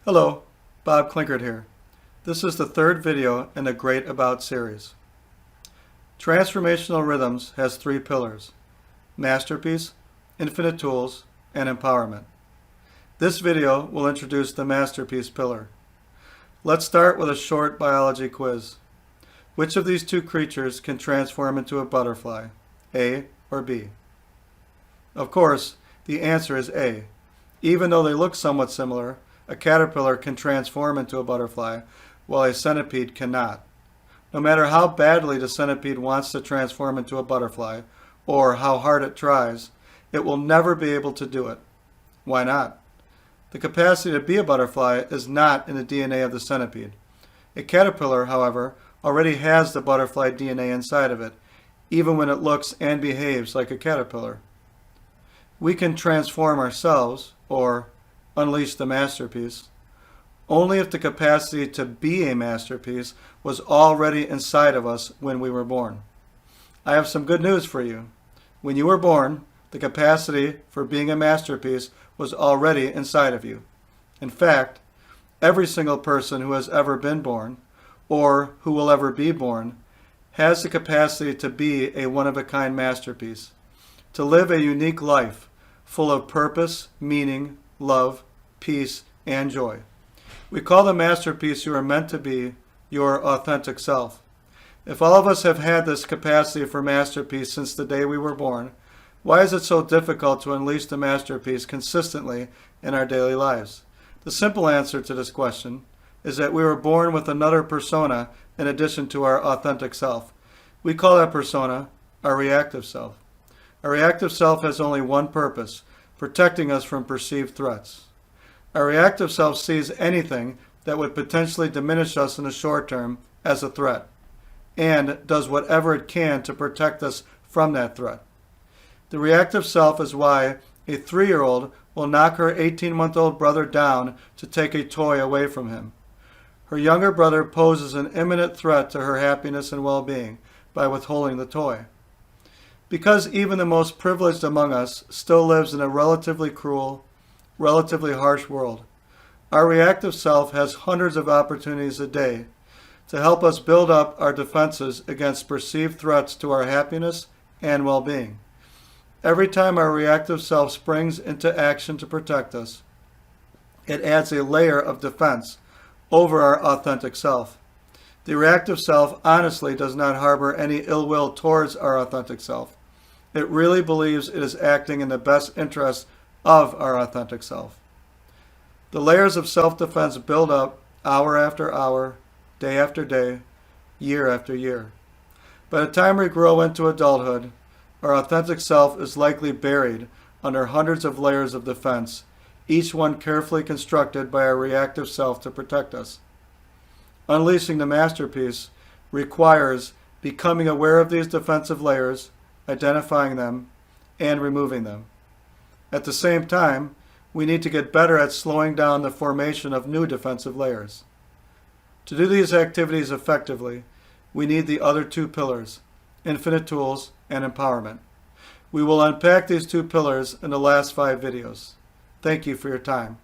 Hello, Bob Klinkert here. This is the third video in the Great About series. Transformational Rhythms has three pillars: Masterpiece, Infinite Tools, and Empowerment. This video will introduce the Masterpiece pillar. Let's start with a short biology quiz. Which of these two creatures can transform into a butterfly, A or B? Of course, the answer is A. Even though they look somewhat similar, a caterpillar can transform into a butterfly, while a centipede cannot. No matter how badly the centipede wants to transform into a butterfly, or how hard it tries, it will never be able to do it. Why not? The capacity to be a butterfly is not in the DNA of the centipede. A caterpillar, however, already has the butterfly DNA inside of it, even when it looks and behaves like a caterpillar. We can transform ourselves, or unleash the masterpiece, only if the capacity to be a masterpiece was already inside of us when we were born. I have some good news for you. When you were born, the capacity for being a masterpiece was already inside of you. In fact, every single person who has ever been born, or who will ever be born, has the capacity to be a one-of-a-kind masterpiece, to live a unique life full of purpose, meaning, love, peace, and joy. We call the masterpiece you are meant to be your authentic self. If all of us have had this capacity for masterpiece since the day we were born, why is it so difficult to unleash the masterpiece consistently in our daily lives? The simple answer to this question is that we were born with another persona in addition to our authentic self. We call that persona our reactive self. Our reactive self has only one purpose: protecting us from perceived threats. Our reactive self sees anything that would potentially diminish us in the short term as a threat, and does whatever it can to protect us from that threat. The reactive self is why a 3-year-old will knock her 18-month-old brother down to take a toy away from him. Her younger brother poses an imminent threat to her happiness and well-being by withholding the toy. Because even the most privileged among us still lives in a relatively cruel, relatively harsh world, our reactive self has hundreds of opportunities a day to help us build up our defenses against perceived threats to our happiness and well-being. Every time our reactive self springs into action to protect us, it adds a layer of defense over our authentic self. The reactive self honestly does not harbor any ill will towards our authentic self. It really believes it is acting in the best interest of our authentic self. The layers of self-defense build up hour after hour, day after day, year after year. By the time we grow into adulthood, our authentic self is likely buried under hundreds of layers of defense, each one carefully constructed by our reactive self to protect us. Unleashing the masterpiece requires becoming aware of these defensive layers, identifying them, and removing them. At the same time, we need to get better at slowing down the formation of new defensive layers. To do these activities effectively, we need the other two pillars: Infinite Tools and Empowerment. We will unpack these two pillars in the last 5 videos. Thank you for your time.